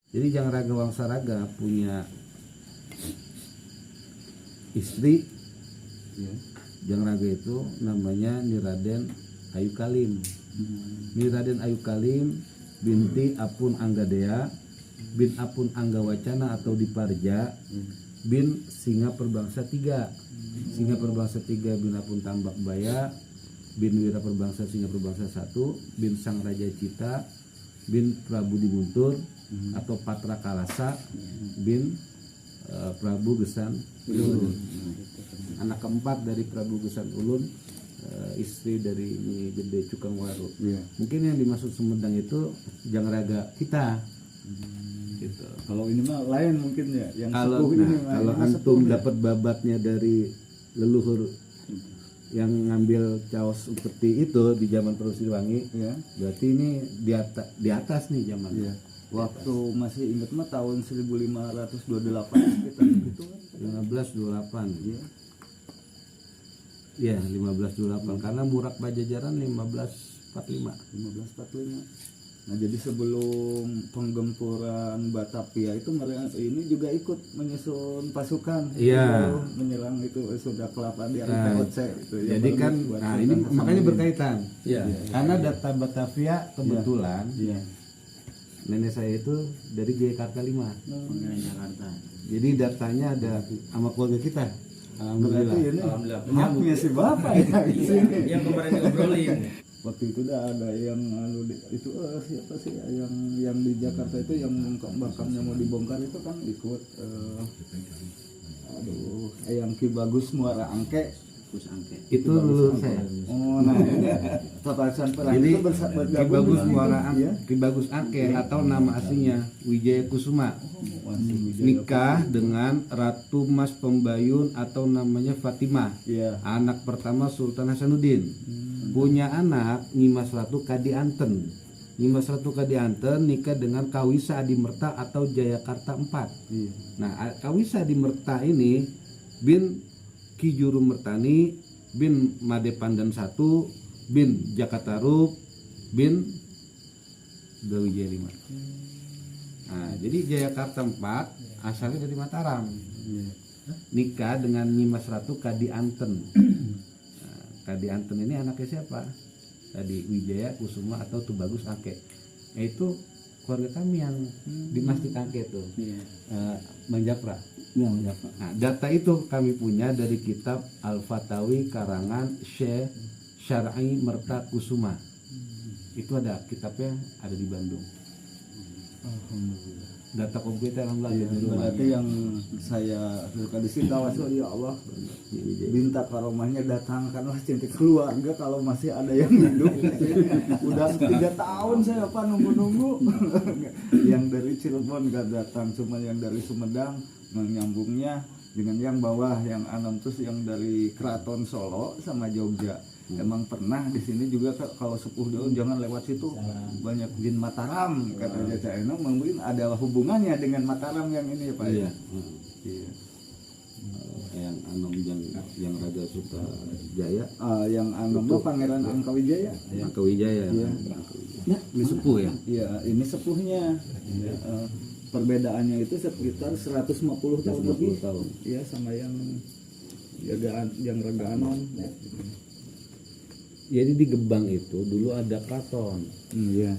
Jadi Jangraga Wangsaraga punya istri, Ya. Jangraga itu namanya Niraden Ayu Kalim. Niraden Ayu Kalim binti Apun Anggadea bin Apun Anggawacana atau Diparja bin Singa Perbangsa 3. Singa Perbangsa 3 bin Apun Tambak Baya bin Wira Perbangsa Singa Perbangsa 1 bin Sang Raja Cita bin Prabu Dimuntur atau Patra Kalasa bin Prabu Gesan Ulun. Anak keempat dari Prabu Gesan Ulun, istri dari Nyi Gede Cukang Waru. Iya. Mungkin yang dimaksud Sumedang itu Jangraga kita. Gitu. Kalau ini mah lain mungkin ya, yang Kalau sepuh ini mah, kalau ini mah antum sepuh ya. dapat babatnya dari leluhur yang ngambil caos seperti itu di zaman Prabu Siliwangi, Ya. berarti ini di atas nih zaman. Iya. Waktu masih ingat mah tahun 1528 sekitar gitu kan. 1528. Iya. Iya, 1528 karena Murak Pajajaran 1545. 1545. Nah, jadi sebelum penggempuran Batavia itu mereka ini juga ikut menyusun pasukan. Iya. Lalu menyerang itu Sunda Kelapa di Nah, POC itu. yang jadi baru kan buat nah Sultan ini makanya Hasanuddin. berkaitan. Iya. Karena data Batavia kebetulan Iya. nenek saya itu dari Jakarta 5. Jakarta. Jadi datanya ada sama keluarga kita. Berarti Alhamdulillah. ini Alhamdulillah. haknya si Bapak ya di sini. Yang kemarin diobrolin. Waktu itu udah ada yang itu siapa sih yang di Jakarta itu yang makamnya mau dibongkar itu kan ikut yang Ki Bagus Muara Angke. Terus angke. Itu leluhur saya. Oh, nah ini Papasan Perang Jadi itu Ki bergabung Bagus dengan Muara itu, ya? Ki Bagus Angke atau nama aslinya Wijaya Kusuma nikah dengan Ratu Mas Pembayun atau namanya Fatimah, Iya. anak pertama Sultan Hasanuddin. Punya anak Nyimas Ratu Kadi Anten. Nyimas Ratu Kadi Anten nikah dengan Kawisa Adimerta atau Jayakarta 4. Iya. Nah, Kawisa Adimerta ini bin Ki Juru Mertani bin Made Pandan 1 bin Jakatarup bin Brawijaya 5. Nah, jadi Jayakarta 4 asalnya dari Mataram. Iya. Nikah dengan Nyimas Ratu Kadi Anten. Nah, Kadi Anten ini anaknya siapa? Tadi Wijaya Kusuma atau Tubagus Angke. Itu keluarga kami yang di Masjid Angke itu. Iya. Bang Japra. Ya, ya, Pak. Nah, data itu kami punya dari kitab Al-Fatawi karangan Syekh Syar'i Merta Kusuma. Itu ada kitabnya, ada di Bandung. Alhamdulillah. Data komputer alhamdulillah Iya, ada di rumah. berarti yang saya suka di sini ya Allah, minta karomahnya datangkanlah cinta keluarga kalau masih ada yang hidup. Udah 3 tahun saya apa nunggu-nunggu. Yang dari Cirebon gak datang, cuma yang dari Sumedang menyambungnya dengan yang bawah, yang 6 terus yang dari Keraton Solo sama Jogja. Emang pernah di sini juga kalau sepuh dulu jangan lewat situ, banyak jin Mataram katanya saya. Mungkin ada hubungannya dengan Mataram yang ini ya Pak. Iya. Iya. Yang Anom yang Raja Suta Jaya, Yang Anom itu Pangeran Angkawijaya. Angkawijaya. Iya. Ini sepuh ya. Iya, ini sepuhnya. Perbedaannya itu sekitar 150 tahun 150 lebih. tahun. Iya, sama yang Raga Anom. Jadi di Gebang itu dulu ada keraton. Iya.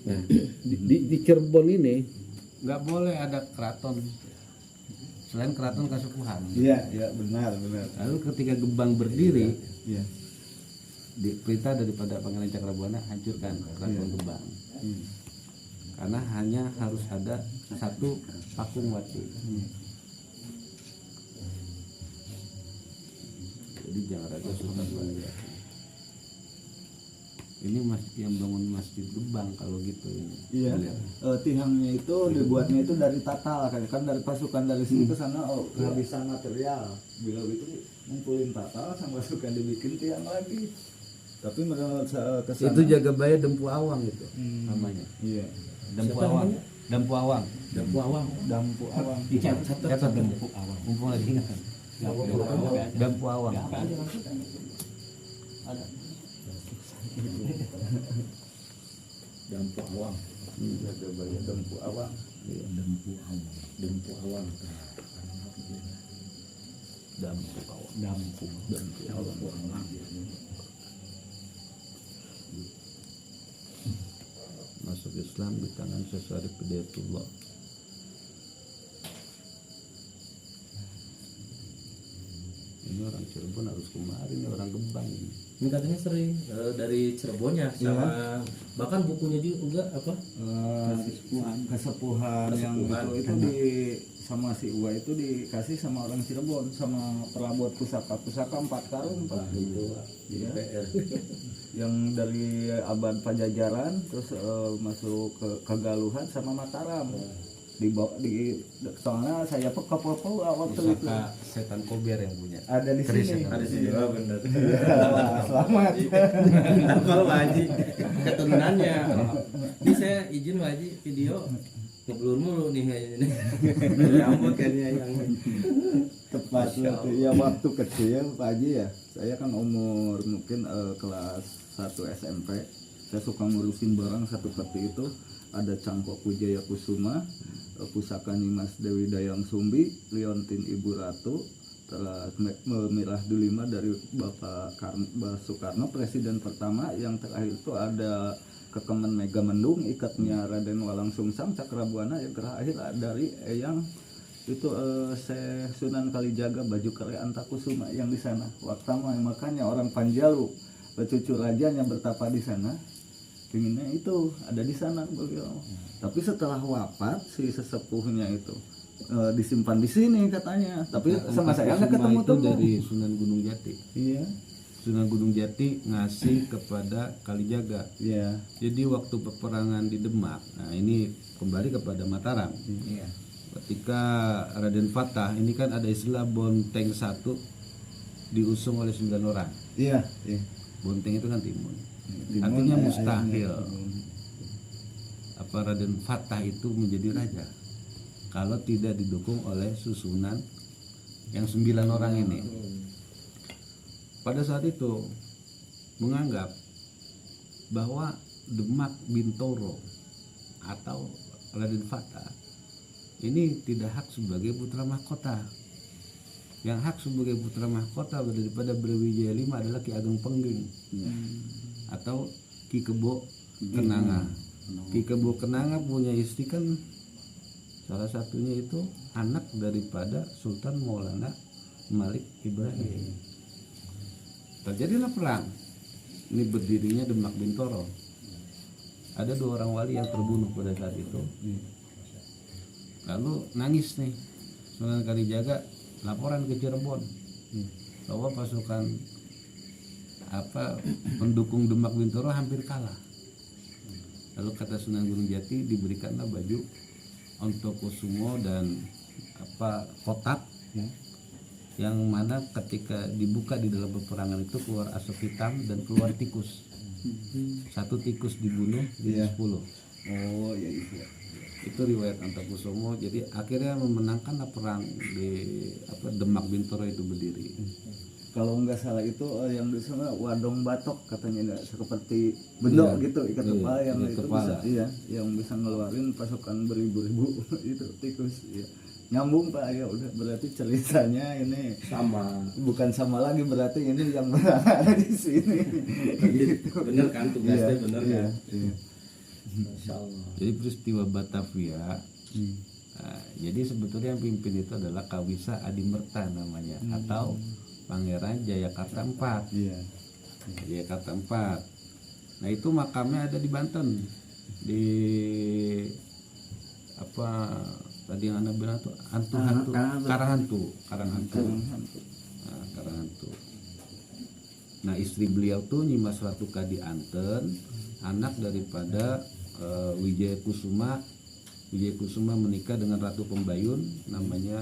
Nah, di Cirebon ini nggak boleh ada keraton selain keraton Kasupuhan. Iya, benar. Lalu ketika Gebang berdiri, Iya. perintah daripada Pangeran Cakrabuana hancurkan keraton Gebang. Karena hanya harus ada satu Pakung Wati. Jadi jangan ada Sultan Banda. Ini yang bangun masjid Gebang kalau gitu ini. Iya. Tihangnya itu dibuatnya itu dari Tatal kan dari pasukan dari sini ke sana kehabisan material. Bila itu ngumpulin Tatal sama pasukan dibikin tiang lagi. Tapi menurut kesana Itu Jagabaya Dempu Awang itu namanya. Iya. Dempu Awang. Dempu Awang. Dampu awang. Dampu Awang. Catat Dempu Awang. Mumpung lagi ingat. Dempu Awang. Ada. Dampu Awang. Jagabaya Dampu Awang. Iya. Dempu awang. Dempu awang. Dampu awang. Dampu. Dempu awang. Masuk Islam di tangan Syekh Hidayatullah. Ini orang Cirebon harus kemarin, ini orang Gebang ini. Ini katanya sering dari Cirebonnya sama bahkan bukunya juga apa? Kesepuhan yang itu di sama si Uwa itu dikasih sama orang Cirebon sama perabot pusaka 4 karung Pak. Itu Iya. PR. Yang dari abad Pajajaran terus masuk ke Kagaluhan sama Mataram. Di soalnya saya pekopo waktu itu Pusaka setan kober yang punya. ada di sini. Ada sih juga bener. Ya, selamat. Kalau Pak Haji keturunannya. Ini saya izin Pak Haji video ngeblur mulu nih kayaknya. Rambut kayaknya yang Tepat waktu ya waktu kecil Pak Haji ya. Saya kan umur mungkin kelas 1 SMP. Saya suka ngurusin barang satu seperti itu. Ada Cangkok Wijaya Kusuma, pusaka Nimas Dewi Dayang Sumbi, Liontin Ibu Ratu, telah Mirah Dulima dari Bapak Soekarno, presiden pertama. Yang terakhir itu ada Kekemen Megamendung, ikatnya Raden Walang Sungsang, Cakrabuana. Yang terakhir dari Eyang itu Syekh Sunan Kalijaga, baju kere Antakusuma yang di sana. Waktu makanya orang Panjalu, cucu rajanya bertapa di sana. Pinginnya itu ada di sana beliau. Tapi setelah wafat si sesepuhnya itu disimpan di sini katanya. Tapi sama saya nggak ketemu itu tuh dari Sunan Gunung Jati. Iya, Sunan Gunung Jati ngasih kepada Kalijaga. iya, Jadi waktu peperangan di Demak, nah ini kembali kepada Mataram. iya. Ketika Raden Fatah, ini kan ada istilah Bonteng 1 diusung oleh 9 orang. Iya, iya. Bonteng itu kan timun. Timun, Artinya ya, mustahil ayahnya. apa Raden Fatah itu menjadi raja kalau tidak didukung oleh susunan yang 9 orang ini. Pada saat itu menganggap bahwa Demak Bintoro atau Raden Fatah ini tidak hak sebagai putra mahkota. Yang hak sebagai putra mahkota daripada Brawijaya V adalah Ki Ageng Pengging atau Ki Kebo Kenanga. Ki Kebo Kenanga punya istri kan salah satunya itu anak daripada Sultan Maulana Malik Ibrahim. Terjadilah perang. Ini berdirinya Demak Bintoro. Ada 2 orang wali yang terbunuh pada saat itu. Lalu nangis nih Sunan Kalijaga, laporan ke Cirebon bahwa pasukan pendukung Demak Bintoro hampir kalah. Lalu kata Sunan Gunung Jati diberikanlah baju Ontokusumo dan kotak yang mana ketika dibuka di dalam peperangan itu keluar asap hitam dan keluar tikus. 1 tikus dibunuh jadi 10. Oh iya, iya. Itu riwayat Antakusumo. Jadi akhirnya memenangkan perang di Demak Bintoro itu berdiri. Kalau nggak salah itu yang di sana Wadong Batok katanya, seperti bendok Iya, gitu ikat iya, kepala yang ikat itu kepala. bisa, iya, yang bisa ngeluarin pasukan beribu-ribu itu tikus. Iya. Nyambung Pak, ya udah berarti ceritanya ini Sama. bukan sama lagi, berarti ini yang ada di sini. Gitu. Bener kan tugasnya Iya, bener iya, kan. iya. Masya Allah. Jadi peristiwa Batavia. Nah, jadi sebetulnya yang pimpin itu adalah Kawisa Adimerta namanya, atau Pangeran Jayakarta IV. Iya. Jayakarta IV. Nah itu makamnya ada di Banten, di tadi yang anda bilang tuh Karanghantu. Nah, Karanghantu. Nah istri beliau tuh Nyimas Ratu Kadi Anten, anak daripada Wijaya Kusuma. Wijaya Kusuma menikah dengan Ratu Pembayun namanya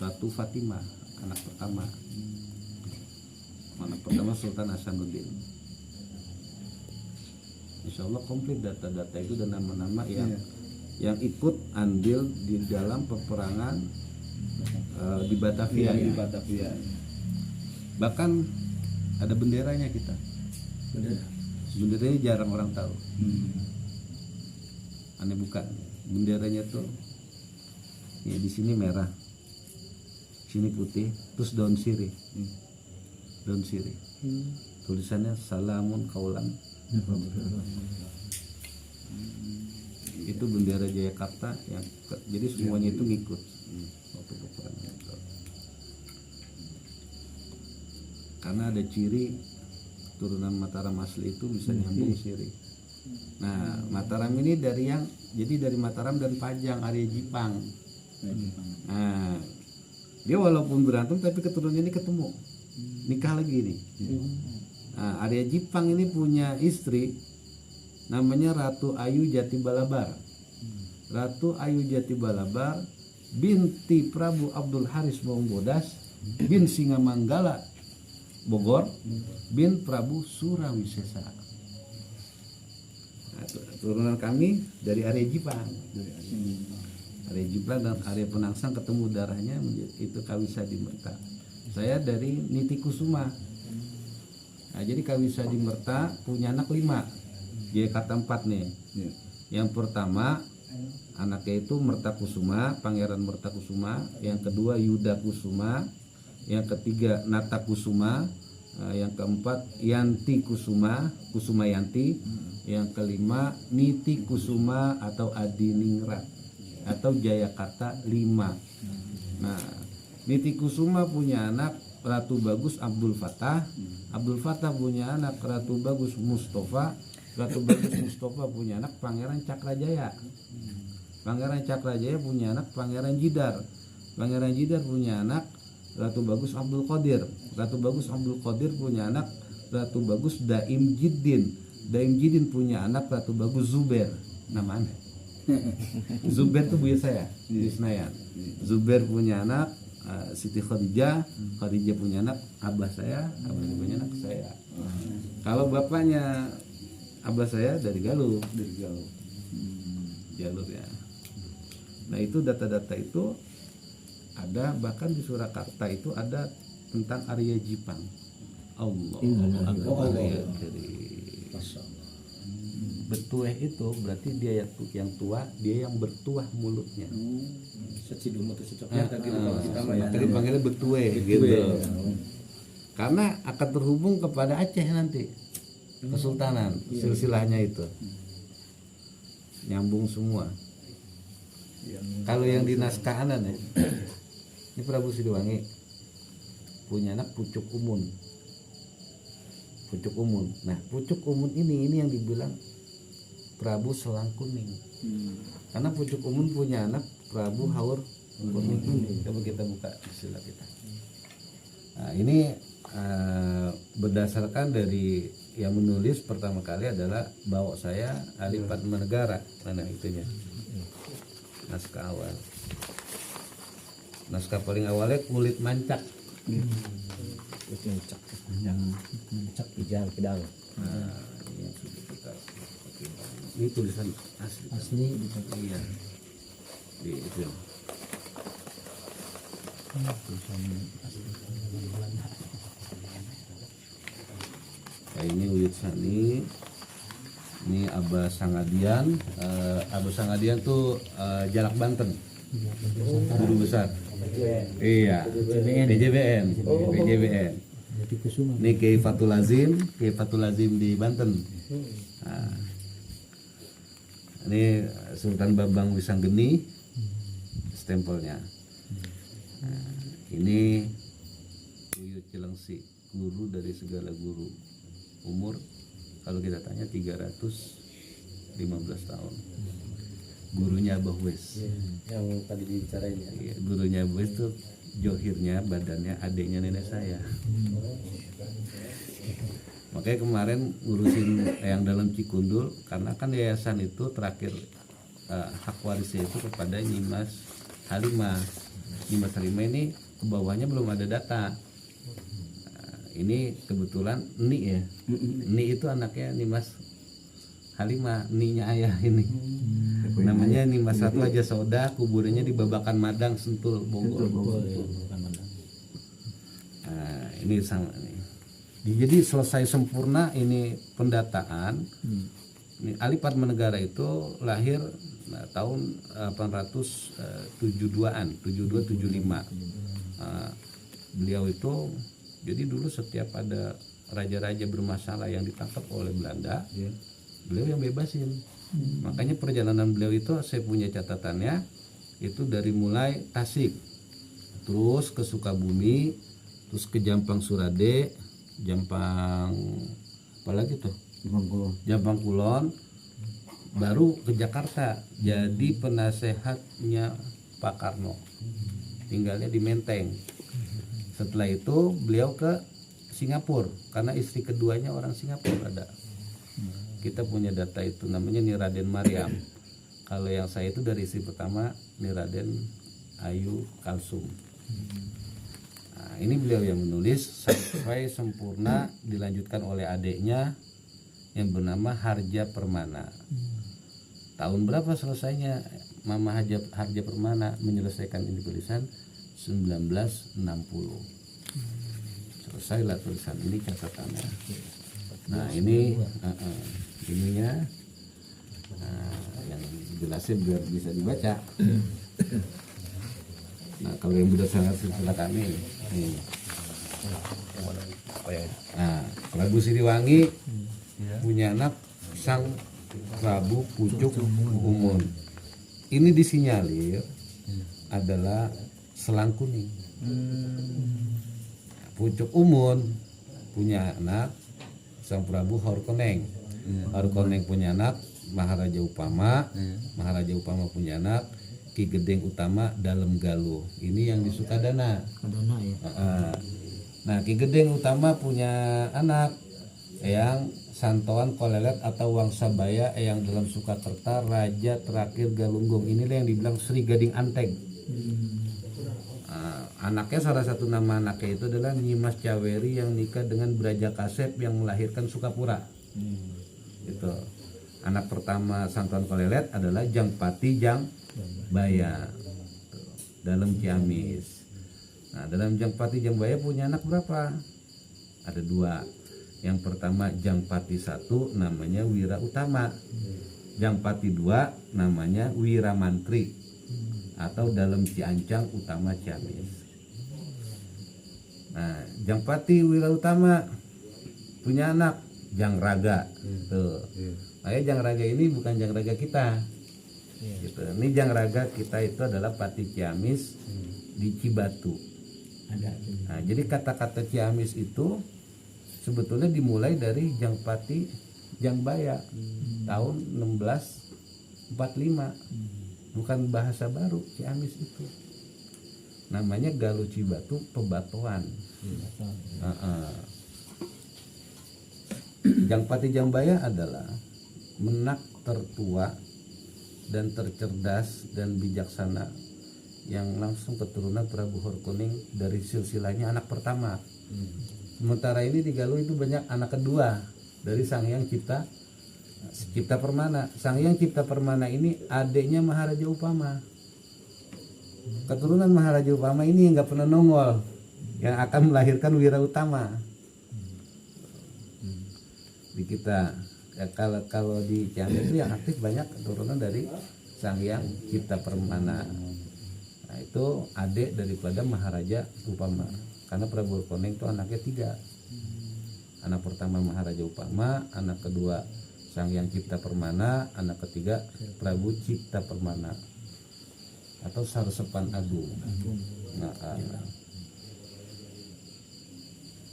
Ratu Fatimah, anak pertama. Anak pertama Sultan Hasanuddin. Insya Allah komplit data-data itu dan nama-nama yang ikut andil di dalam peperangan di Batavia. Di Batavia. Bahkan ada benderanya kita. Benderanya jarang orang tahu. Aneh bukan. benderanya tuh ya di sini merah, sini putih, terus daun sirih, tulisannya salamun kaulan. Itu bendera Jayakarta yang jadi semuanya itu ngikut waktu peperangan itu. Karena ada ciri turunan Mataram asli itu bisa nyambung sirih. Nah, Mataram ini dari Mataram dan Pajang, area Jipang. Nah, dia walaupun berantem tapi keturunan ini ketemu, nikah lagi nih. Nah, area Jipang ini punya istri namanya Ratu Ayu Jati Balabar. Ratu Ayu Jati Balabar binti Prabu Abdul Haris Bodas bin Singamanggala Bogor bin Prabu Surawisesa. Nah, turunan kami dari area Jipang. Area Jipang dan area Penangsang ketemu darahnya itu Kawisa Dimerta. Saya dari Niti Kusuma. Nah, jadi Kawisa Dimerta punya anak 5. Jayakarta 4 nih. Yang pertama anaknya itu Merta Kusuma, Pangeran Merta Kusuma. Yang kedua Yuda Kusuma. Yang ketiga Nata Kusuma. Yang keempat Yanti Kusuma, Kusuma Yanti. Yang kelima Niti Kusuma atau Adiningrat atau Jayakarta 5. Nah, Niti Kusuma punya anak Ratu Bagus Abdul Fattah. Abdul Fattah punya anak Ratu Bagus Mustafa. Ratu Bagus Mustafa punya anak Pangeran Cakrajaya. Pangeran Cakrajaya punya anak Pangeran Jidar. Pangeran Jidar punya anak Ratu Bagus Abdul Qadir. Ratu Bagus Abdul Qadir punya anak Ratu Bagus Daim Jiddin. Daim Jiddin punya anak Ratu Bagus Zubair. Nama aneh. Zubair itu buya saya di Senayan. Zubair punya anak Siti Khadijah. Khadijah punya anak abah saya. Abah punya anak saya. Kalau bapaknya abah saya dari Galuh. Jalur ya. Nah, itu data-data itu ada, bahkan di Surakarta itu ada tentang area Jipang. Allah Akbar. Betueh itu berarti dia yang tua, dia yang bertuah mulutnya. Tadi panggilnya betueh gitu. Karena akan terhubung kepada Aceh nanti. Kesultanan, silsilahnya itu nyambung semua. Kalau yang di naskahanan ya, ini Prabu Siliwangi punya anak Pucuk Umun. Pucuk Umun. Nah, Pucuk Umun ini yang dibilang Prabu Selang Kuning. Karena Pucuk Umun punya anak Prabu Haur Kuning. Coba kita buka istilah kita. Nah, ini berdasarkan dari yang menulis pertama kali adalah bawa saya Ali Padmanegara. Mana itunya? Naskah awal. Naskah paling awalnya Kulit Mancak. Mancak Ijal Pedal. Nah, ini yang sudah kita pakai. Ini tulisan asli iya. Di itu. Nah, ini Uyut Sani. Ini Abah Sangadian. Abah Sangadian tuh Jalak Banten. Guru besar. Iya. BJBN. Ini Kiai Fatul Lazim di Banten. Nah, ini Sultan Babang Wisanggeni, stempelnya. Nah, ini Uyut Cilengsi, guru dari segala guru. Umur kalau kita tanya 315 tahun. Gurunya Abah Wes. Yang tadi dibicarain ya. Iya, gurunya Abah Wes tuh johirnya badannya adiknya nenek saya. Makanya kemarin ngurusin yang dalam Cikundul, karena kan yayasan itu terakhir hak warisnya itu kepada Nyimas Halimah. Nyimas Halimah ini ke bawahnya belum ada data. Ini kebetulan Ni ya. Ni itu anaknya Nimas Halimah, Ninya ayah ini. Namanya Nimas Satu Aja Soda, kuburannya di Babakan Madang, Sentul, Bogor. Nah, ini sama nih. Jadi selesai sempurna ini pendataan. Ini Ali Padmanegara itu lahir Nah, tahun 872-an, 72-75. Beliau itu jadi dulu setiap ada raja-raja bermasalah yang ditangkap oleh Belanda, beliau yang bebasin. Makanya perjalanan beliau itu saya punya catatannya itu dari mulai Tasik, terus ke Sukabumi, terus ke Jampang Surade, Jampang apalagi tuh? Jampang Kulon, baru ke Jakarta jadi penasehatnya Pak Karno, tinggalnya di Menteng. Setelah itu beliau ke Singapura karena istri keduanya orang Singapura ada. Kita punya data itu namanya Niraden Mariam. Kalau yang saya itu dari istri pertama Niraden Ayu Kalsum. Nah, ini beliau yang menulis sampai sempurna, dilanjutkan oleh adiknya yang bernama Harja Permana. Tahun berapa selesainya Mama Harja Permana menyelesaikan ini tulisan? 1960. Selesailah tulisan ini catatannya. Nah ini ininya yang jelasin biar bisa dibaca. Nah kalau yang berdasarkan silsilah kami ini. Nah Prabu Siliwangi punya anak Sang Prabu Pucuk Umun. Ini disinyalir adalah Selang Kuning. Pucuk Umun punya anak Sang Prabu Horkoneng. Horkoneng punya anak Maharaja Upama. Maharaja Upama punya anak Ki Gedeng Utama Dalem Galuh. Ini yang di Sukadana. Nah Ki Gedeng Utama punya anak yang Santoan Kolelet atau Wangsabaya yang dalam Sukakerta raja terakhir Galunggung. Inilah yang dibilang Sri Gading Anteng. Anaknya salah satu nama anaknya itu adalah Nyimas Caweri yang nikah dengan Braja Kasep yang melahirkan Sukapura. Itu anak pertama Santoan Kolelet adalah Jangpati Jangbaya dalam Ciamis. Nah dalam Jangpati Jangbaya punya anak berapa? Ada dua. Yang pertama Jangpati 1 namanya Wira Utama. Jangpati 2 namanya Wira Mantri atau dalam Ciancang Utama Ciamis. Nah, Jangpati Wira Utama punya anak Jangraga. Tuh. Makanya Jangraga ini bukan Jangraga kita. Gitu. Ini Jangraga kita itu adalah Pati Ciamis di Cibatu. Nah, jadi kata-kata Ciamis itu sebetulnya dimulai dari Jangpati Jangbaya tahun 1645. Bukan bahasa baru Ciamis itu. Namanya Galuh Cibatu Pebatoan. Jangpati Jangbaya adalah menak tertua dan tercerdas dan bijaksana yang langsung keturunan Prabu Horkoneng dari silsilahnya anak pertama. Sementara ini di Galuh itu banyak anak kedua dari Sang Hyang Cipta Permana. Sang Hyang Cipta Permana ini adiknya Maharaja Upama. Keturunan Maharaja Upama ini yang nggak pernah nongol, yang akan melahirkan Wira Utama. Di kita ya, kalau di Ciamis itu yang aktif banyak keturunan dari Sang Hyang Cipta Permana. Nah itu adik daripada Maharaja Upama. Karena Prabu Horkoneng itu anaknya 3. Anak pertama Maharaja Upama, anak kedua Sang Hyang Cipta Permana, anak ketiga Prabu Cipta Permana atau Sarsepan Agung.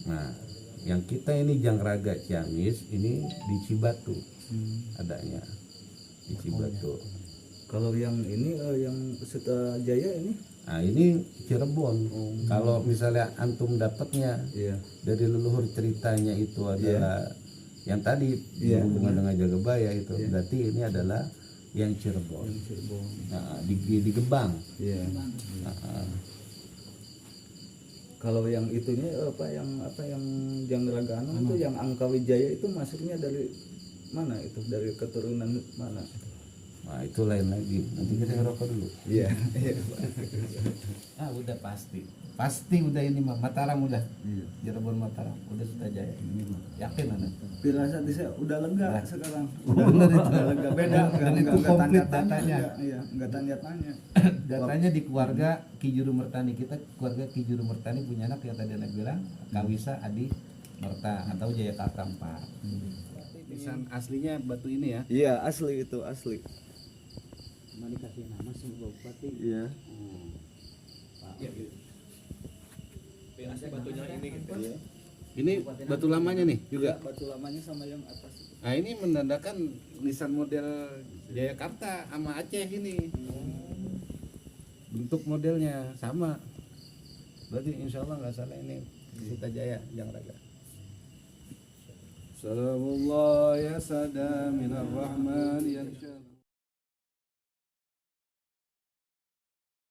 Nah, yang kita ini Jangraga Ciamis ini di Cibatu adanya di Cibatu. Kalau yang ini yang Peserta Jaya ini? Nah ini Cirebon. Kalau misalnya antum dapatnya dari leluhur ceritanya itu adalah yang tadi berhubungan dengan Jagabaya itu, berarti ini adalah yang Cirebon. Nah, di Gebang. Kalau yang itunya apa yang Jangraga itu yang Angkawijaya itu masuknya dari mana itu? Dari keturunan mana? Nah itu lain lagi. Nanti kita ngerokok dulu. Iya. Ah udah pasti udah ini mah Mataram udah. Cirebon Mataram udah Sutajaya ini mah. Yakin Anda? Firasat saya udah lega sekarang. Bener itu. Udah lega beda. Dan itu komplit datanya. Iya, enggak tanya-tanya. Datanya di keluarga Ki Juru Mertani, kita keluarga Ki Juru Mertani punya anak yang tadi Anda bilang Kawisa Adi Merta atau Jayakarta 4. Nisan aslinya batu ini ya. Iya, asli itu asli. Cuma dikasih nama sih bupati. Iya. Ini batu lamanya nih juga. Batu lamanya sama yang atas itu. Nah ini menandakan nisan model Jayakarta sama Aceh ini. Bentuk modelnya sama. Berarti insya Allah nggak salah ini Sutajaya yang raga. Salamullah ya sada minar rahman ya